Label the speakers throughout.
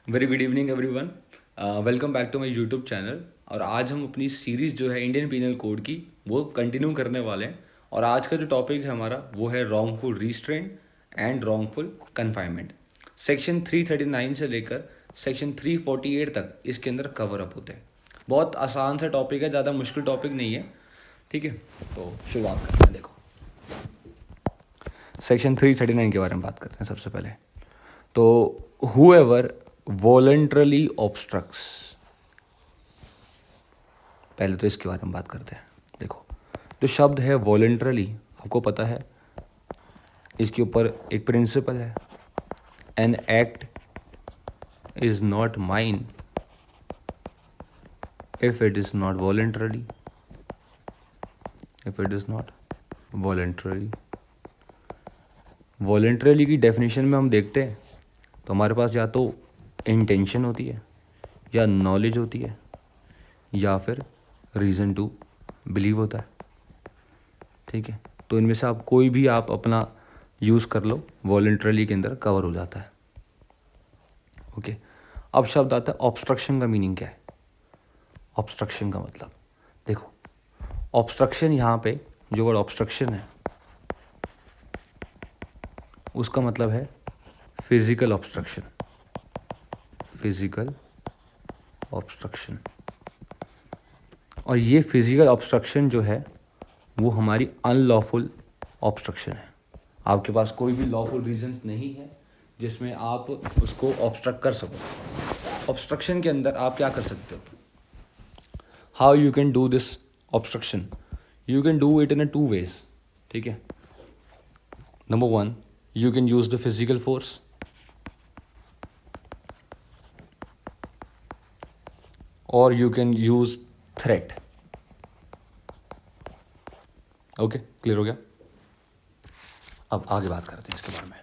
Speaker 1: Very good evening everyone. Welcome back to my YouTube channel. और आज हम अपनी सीरीज़ जो है इंडियन पीनल कोड की वो कंटिन्यू करने वाले हैं। और आज का जो टॉपिक है हमारा वो है wrongful restraint and wrongful confinement. Section 339 से लेकर सेक्शन 348 तक इसके अंदर कवर अप होते हैं। बहुत आसान सा टॉपिक है, ज़्यादा मुश्किल टॉपिक नहीं है। ठीक है, तो शुरुआत करते हैं। देखो, सेक्शन 339 के बारे में बात करते हैं सबसे पहले। तो whoever voluntarily obstructs, पहले तो इसके बारे में बात करते हैं। देखो, जो शब्द है voluntarily, आपको पता है इसके ऊपर एक प्रिंसिपल है, an act is not mine if it is not voluntarily, if it is not voluntarily। voluntarily की डेफिनेशन में हम देखते हैं तो हमारे पास या तो इंटेंशन होती है, या नॉलेज होती है, या फिर रीज़न टू बिलीव होता है। ठीक है, तो इनमें से आप कोई भी आप अपना यूज़ कर लो, वॉलंटरली के अंदर कवर हो जाता है। ओके, अब शब्द आता है ऑब्स्ट्रक्शन। का मीनिंग क्या है? ऑब्स्ट्रक्शन का मतलब, देखो, ऑब्स्ट्रक्शन यहाँ पे जो वर्ड ऑब्स्ट्रक्शन है उसका मतलब है फिजिकल ऑब्स्ट्रक्शन। फिजिकल ऑब्स्ट्रक्शन, और ये फिजिकल ऑब्स्ट्रक्शन जो है वो हमारी अनलॉफुल ऑब्स्ट्रक्शन है। आपके पास कोई भी लॉफुल रीजंस नहीं है जिसमें आप उसको ऑब्स्ट्रक्ट कर सको। ऑब्स्ट्रक्शन के अंदर आप क्या कर सकते हो? How you can do this obstruction? You can do it in a 2 ways। ठीक है, number 1, you can use the physical force, और you can use threat. Okay, clear हो गया? अब आगे बात करते हैं इसके बारे में।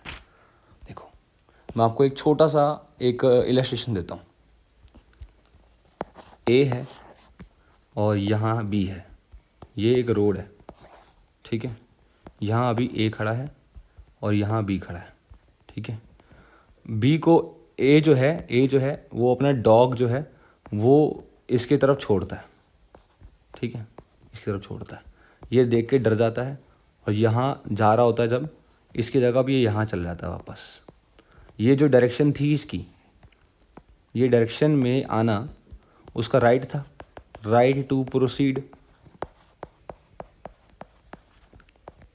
Speaker 1: देखो, मैं आपको एक छोटा सा एक इलस्ट्रेशन देता हूँ। ए है और यहाँ बी है। ये एक रोड है, ठीक है। यहाँ अभी ए खड़ा है और यहाँ बी खड़ा है, ठीक है। बी को ए जो है वो अपना डॉग जो है वो इसकी तरफ छोड़ता है, ठीक है, इसकी तरफ छोड़ता है। ये देख के डर जाता है और यहाँ जा रहा होता है, जब इसकी जगह भी ये यहाँ चल जाता है वापस। ये जो डायरेक्शन थी इसकी, ये डायरेक्शन में आना उसका राइट था, right to proceed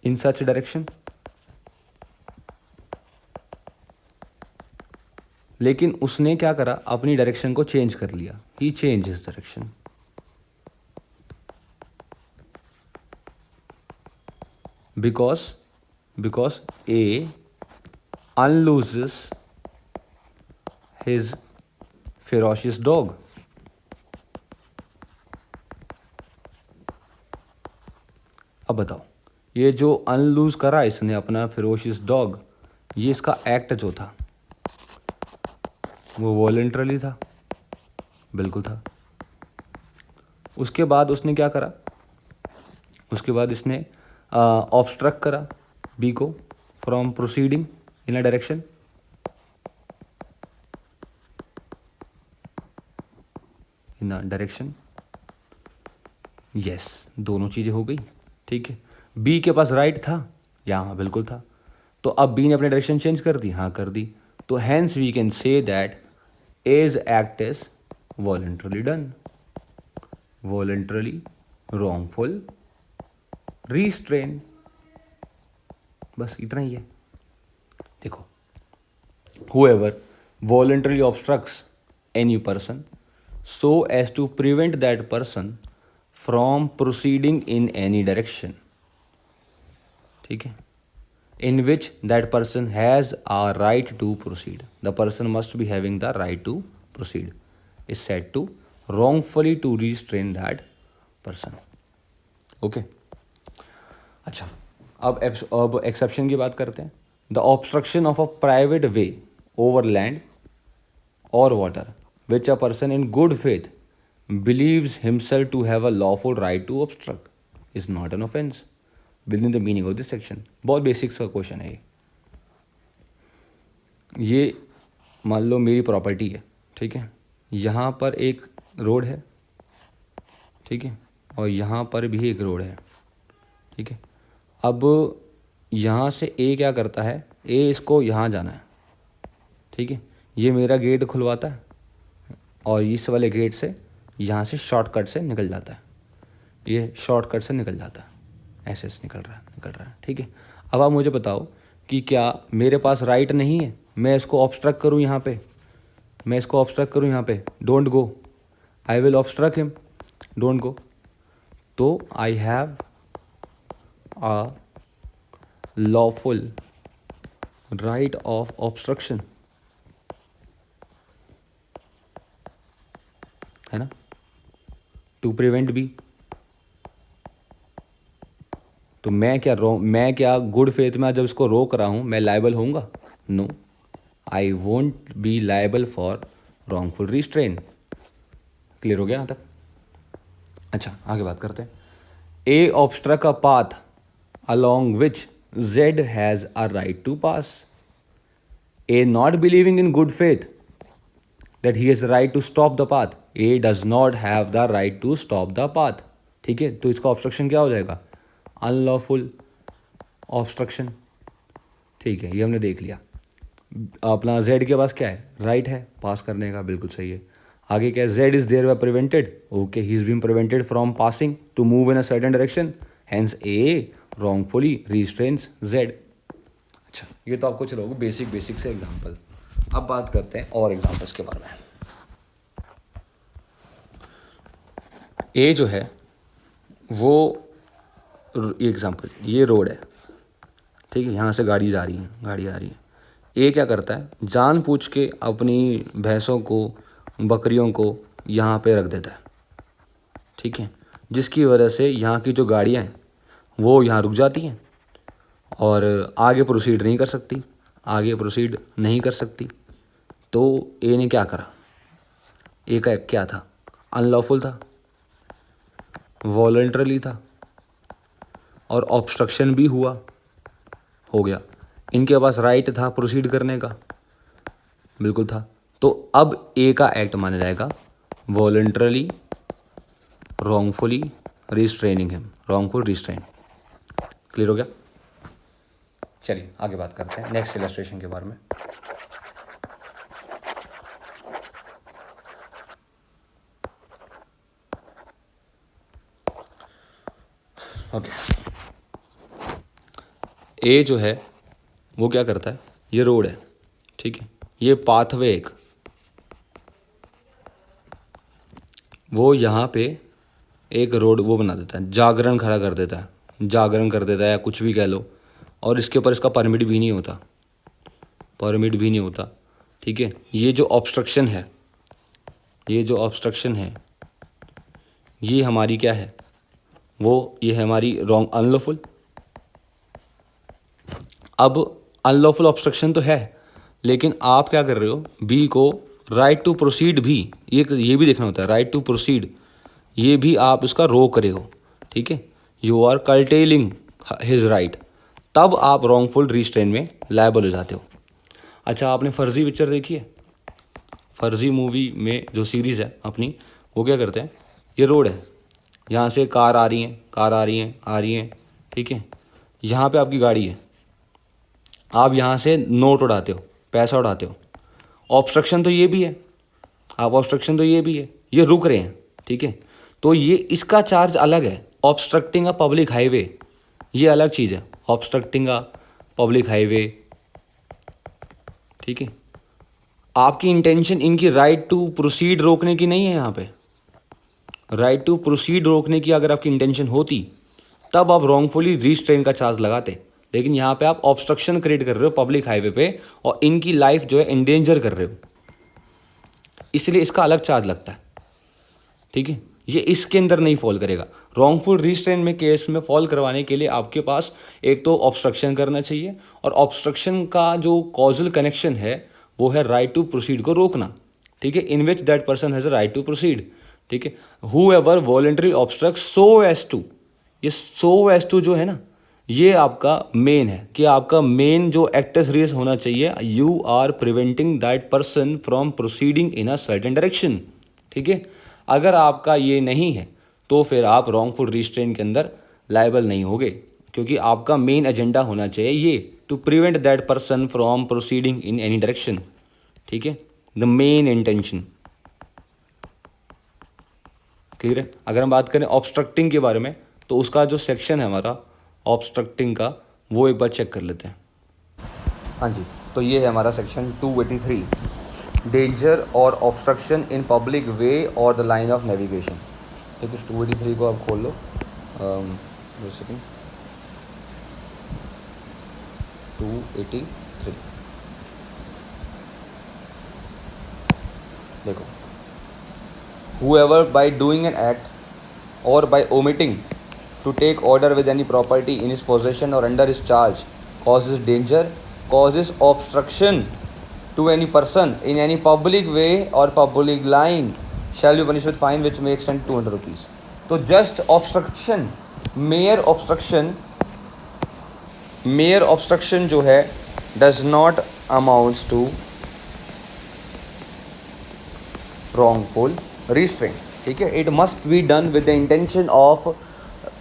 Speaker 1: in such direction. लेकिन उसने क्या करा, अपनी डायरेक्शन को चेंज कर लिया। He change his direction. Because a unlooses his ferocious dog। अब बताओ, ये जो अनलूज करा इसने अपना फेरोशियस डॉग, ये इसका एक्ट जो था वो वॉलंटरली था? बिल्कुल था। उसके बाद उसने क्या करा? उसके बाद इसने ऑब्स्ट्रक्ट करा बी को from proceeding in a direction. In a direction, yes, दोनों चीज़ें हो गई, ठीक है। बी के पास राइट था, यहाँ बिल्कुल था। तो अब बी ने अपनी डायरेक्शन चेंज कर दी, हाँ कर दी। तो hence we can say that A's act is voluntarily done, voluntarily wrongful restraint. बस इतना ही है। देखो, whoever voluntarily obstructs any person so as to prevent that person from proceeding in any direction, ठीक है, in which that person has a right to proceed, the person must be having the right to proceed, is said to wrongfully to restrain that person। Okay, अच्छा, अब exception की बात करते हैं। The obstruction of a private way over land और water which a person in good faith believes himself to have a lawful right to obstruct is not an offense within the meaning of this section। बहुत basic सा question है ये मान लो मेरी property है, ठीक है, यहाँ पर एक रोड है, ठीक है, और यहाँ पर भी एक रोड है, ठीक है। अब यहाँ से ए क्या करता है, ए इसको यहाँ जाना है, ठीक है, ये मेरा गेट खुलवाता है और इस वाले गेट से यहाँ से शॉर्टकट से निकल जाता है, ये शॉर्टकट से निकल जाता है, ऐसे निकल रहा है, ठीक है। अब आप मुझे बताओ कि क्या मेरे पास राइट नहीं है, मैं इसको ऑब्स्ट्रक्ट करूँ यहाँ पे, मैं इसको ऑब्स्ट्रक्ट करूँ यहाँ पे, don't go, I will obstruct him, don't go, तो I have a lawful right of obstruction, है ना, टू प्रिवेंट बी। तो मैं क्या गुड फेथ में जब इसको रोक रहा हूँ मैं लायबल होऊंगा? No, I won't be liable for wrongful restrain. Clear हो गया यहाँ तक? अच्छा, आगे बात करते हैं। A obstruct a path along which Z has a right to pass. A not believing in good faith that he has the right to stop the path. A does not have the right to stop the path. ठीक है, तो इसका obstruction क्या हो जाएगा? Unlawful obstruction. ठीक है, ये हमने देख लिया। अपना Z के पास क्या है? राइट है पास करने का, बिल्कुल सही है। आगे क्या है? Z is thereby prevented. Okay, he is being prevented from passing to move in a certain direction. Hence A wrongfully restrains Z. अच्छा, ये तो आपको चलो बेसिक से एग्जाम्पल। अब बात करते हैं और एग्जाम्पल्स के बारे में। ए जो है वो एग्जाम्पल, ये रोड है, ठीक है, यहाँ से गाड़ी आ रही है। ए क्या करता है? जानबूझ के अपनी भैंसों को, बकरियों को यहाँ पे रख देता है, ठीक है, जिसकी वजह से यहाँ की जो गाड़ियाँ हैं वो यहाँ रुक जाती हैं और आगे प्रोसीड नहीं कर सकती। तो ए ने क्या करा? ए का क्या था? अनलॉफुल था, वॉलंटरली था और ऑब्स्ट्रक्शन भी हो गया। इनके पास राइट था प्रोसीड करने का, बिल्कुल था। तो अब ए का एक्ट माना जाएगा voluntarily wrongfully restraining him, wrongful restrain. Clear हो गया? चलिए आगे बात करते हैं नेक्स्ट इलस्ट्रेशन के बारे में। ओके, ए जो है वो क्या करता है? ये रोड है, ठीक है, ये पाथवे एक, वो यहाँ पे एक रोड वो बना देता है, जागरण खड़ा कर देता है या कुछ भी कह लो, और इसके ऊपर इसका परमिट भी नहीं होता, ठीक है। ये जो ऑब्स्ट्रक्शन है ये हमारी क्या है? ये है हमारी रॉन्ग, अनलॉफुल। अब अनलॉफुल ऑब्स्ट्रक्शन तो है, लेकिन आप क्या कर रहे हो? बी को राइट टू प्रोसीड भी, ये भी देखना होता है, राइट टू प्रोसीड ये भी आप इसका रोक रहे हो, ठीक है, you are curtailing his right, तब आप रॉन्गफुल रिस्ट्रेन में लायबल हो जाते हो। अच्छा, आपने फर्जी पिक्चर देखी है? फर्जी मूवी में जो सीरीज़ है अपनी, वो क्या करते हैं? ये रोड है, यहाँ से कार आ रही हैं, ठीक है, यहाँ पे आपकी गाड़ी है, आप यहाँ से नोट उड़ाते हो, पैसा उड़ाते हो, ऑब्स्ट्रक्शन तो ये भी है, ये रुक रहे हैं, ठीक है, तो ये इसका चार्ज अलग है। ऑब्स्ट्रक्टिंग अ पब्लिक हाईवे ये अलग चीज़ है, ऑब्स्ट्रक्टिंग अ पब्लिक हाईवे, ठीक है। आपकी इंटेंशन इनकी राइट टू प्रोसीड रोकने की नहीं है। यहाँ पे राइट टू प्रोसीड रोकने की अगर आपकी इंटेंशन होती तब आप रॉन्गफुली रिस्ट्रेन का चार्ज लगाते, लेकिन यहाँ पे आप ऑब्स्ट्रक्शन क्रिएट कर रहे हो पब्लिक हाईवे पे और इनकी लाइफ जो है इंडेंजर कर रहे हो, इसलिए इसका अलग चार्ज लगता है, ठीक है। ये इसके अंदर नहीं फॉल करेगा। रॉन्गफुल रिस्ट्रेन में केस में फॉल करवाने के लिए आपके पास एक तो ऑब्स्ट्रक्शन करना चाहिए, और ऑब्स्ट्रक्शन का जो कॉजल कनेक्शन है वो है राइट टू प्रोसीड को रोकना, ठीक है, in which that person has a right to proceed, ठीक है। Whoever voluntary obstruct so as to, ये सो एज टू जो है ना, ये आपका मेन है कि आपका मेन जो एक्टस रेस होना चाहिए, you are preventing that person from proceeding in a certain direction. ठीक है, अगर आपका ये नहीं है तो फिर आप रॉन्गफुल रिस्ट्रेन के अंदर लायबल नहीं होगे, क्योंकि आपका मेन एजेंडा होना चाहिए ये to prevent that person from proceeding in any direction. ठीक है, द मेन इंटेंशन। क्लियर है। अगर हम बात करें ऑब्स्ट्रक्टिंग के बारे में, तो उसका जो सेक्शन है हमारा ऑब्स्ट्रक्टिंग का, वो एक बार चेक कर लेते हैं। हाँ जी, तो ये है हमारा सेक्शन 283, डेंजर और ऑब्स्ट्रक्शन इन पब्लिक वे और द लाइन ऑफ नेविगेशन। ठीक है, 283 को आप खोल लो। सेकेंड 283 देखो, whoever by doing an act or by omitting to take order with any property in his possession or under his charge causes danger, causes obstruction to any person in any public way or public line shall be punished with fine which may extend to 200 rupees। तो just obstruction, mere obstruction जो है does not amounts to wrongful restraint। ठीक है, it must be done with the intention of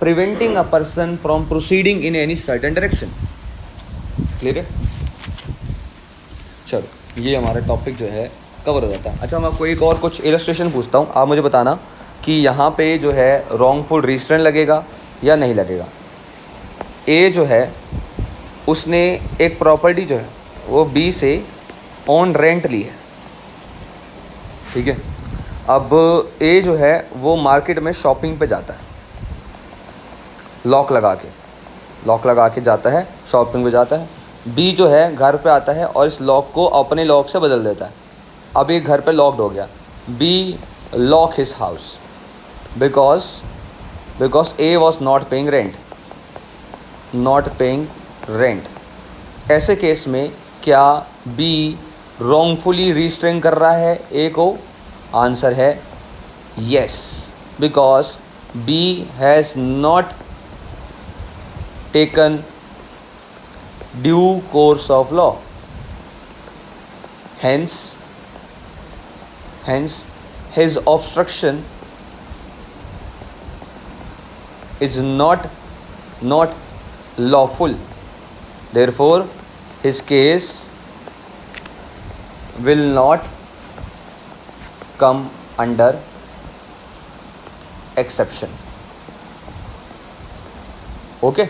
Speaker 1: preventing a person from proceeding in any certain direction. Clear है। चलो, ये हमारा topic जो है कवर हो जाता है। अच्छा, मैं आपको एक और कुछ इलस्ट्रेशन पूछता हूँ, आप मुझे बताना कि यहाँ पे जो है रॉन्गफुल रिस्ट्रेंट लगेगा या नहीं लगेगा। ए जो है उसने एक प्रॉपर्टी जो है वो बी से ऑन रेंट ली है। ठीक है, अब ए जो है वो मार्केट में शॉपिंग पे जाता है, लॉक लगा के जाता है, शॉपिंग पे जाता है। बी जो है घर पे आता है और इस लॉक को अपने लॉक से बदल देता है। अब ये घर पे लॉक्ड हो गया। B lock his house because A was not paying rent. ऐसे केस में क्या बी रॉन्गफुली रिस्ट्रेन कर रहा है ए को? आंसर है yes, because B has not taken due course of law. Hence his obstruction is not lawful. Therefore, his case will not come under exception। Okay,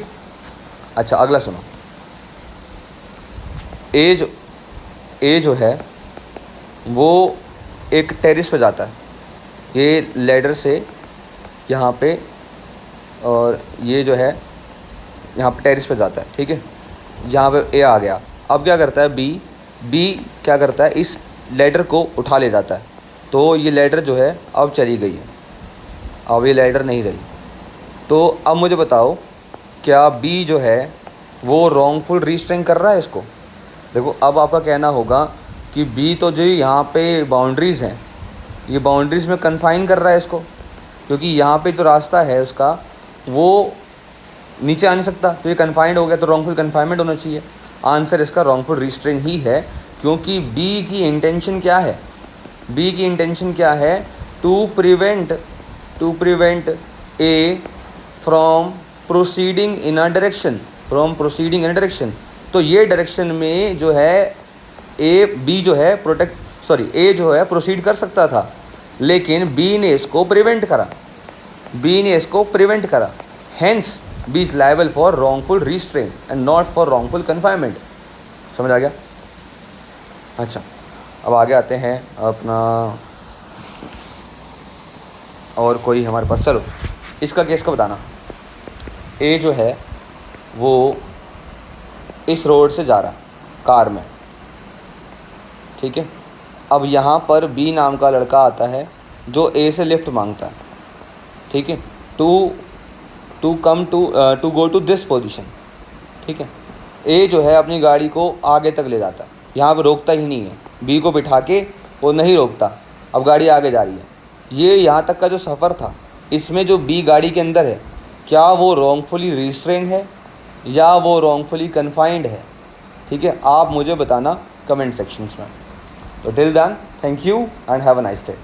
Speaker 1: अच्छा अगला सुनो। ए जो है वो एक टेरिस पे जाता है, ये लैडर से यहाँ पे, और ये जो है यहाँ पे टेरिस पे जाता है। ठीक है, यहाँ पे ए आ गया। अब क्या करता है बी क्या करता है, इस लैडर को उठा ले जाता है। तो ये लैडर जो है अब चली गई है, अब ये लैडर नहीं रही। तो अब मुझे बताओ, क्या बी जो है वो रॉन्गफुल रिस्ट्रेन कर रहा है इसको? देखो, अब आपका कहना होगा कि बी तो जो यहाँ पे बाउंड्रीज़ हैं, ये बाउंड्रीज़ में कन्फाइन कर रहा है इसको, क्योंकि यहाँ पे जो रास्ता है उसका वो नीचे आ नहीं सकता, तो ये कन्फाइंड हो गया, तो रॉन्गफुल कन्फाइनमेंट होना चाहिए। आंसर इसका रॉन्गफुल रिस्ट्रेन ही है, क्योंकि बी की इंटेंशन क्या है? बी की इंटेंशन क्या है? To prevent A from proceeding in a direction. तो ये डायरेक्शन में जो है बी जो है ए जो है प्रोसीड कर सकता था, लेकिन बी ने इसको प्रिवेंट करा। Hence B is liable for wrongful restraint and not for wrongful confinement. समझ आ गया? अच्छा, अब आगे आते हैं अपना, और कोई हमारे पास, चलो इसका केस का बताना। ए जो है वो इस रोड से जा रहा कार में। ठीक है, अब यहाँ पर बी नाम का लड़का आता है जो ए से लिफ्ट मांगता है। ठीक है, to go to this position. ठीक है, ए जो है अपनी गाड़ी को आगे तक ले जाता है, यहाँ पर रोकता ही नहीं है, बी को बिठा के वो नहीं रोकता। अब गाड़ी आगे जा रही है, ये यहाँ तक का जो सफ़र था, इसमें जो बी गाड़ी के अंदर है, क्या वो रॉन्गफुली रिस्ट्रेन है या वो रॉन्गफुली कन्फाइंड है, ठीक है, आप मुझे बताना कमेंट सेक्शंस में। तो till then, thank you and have a nice day.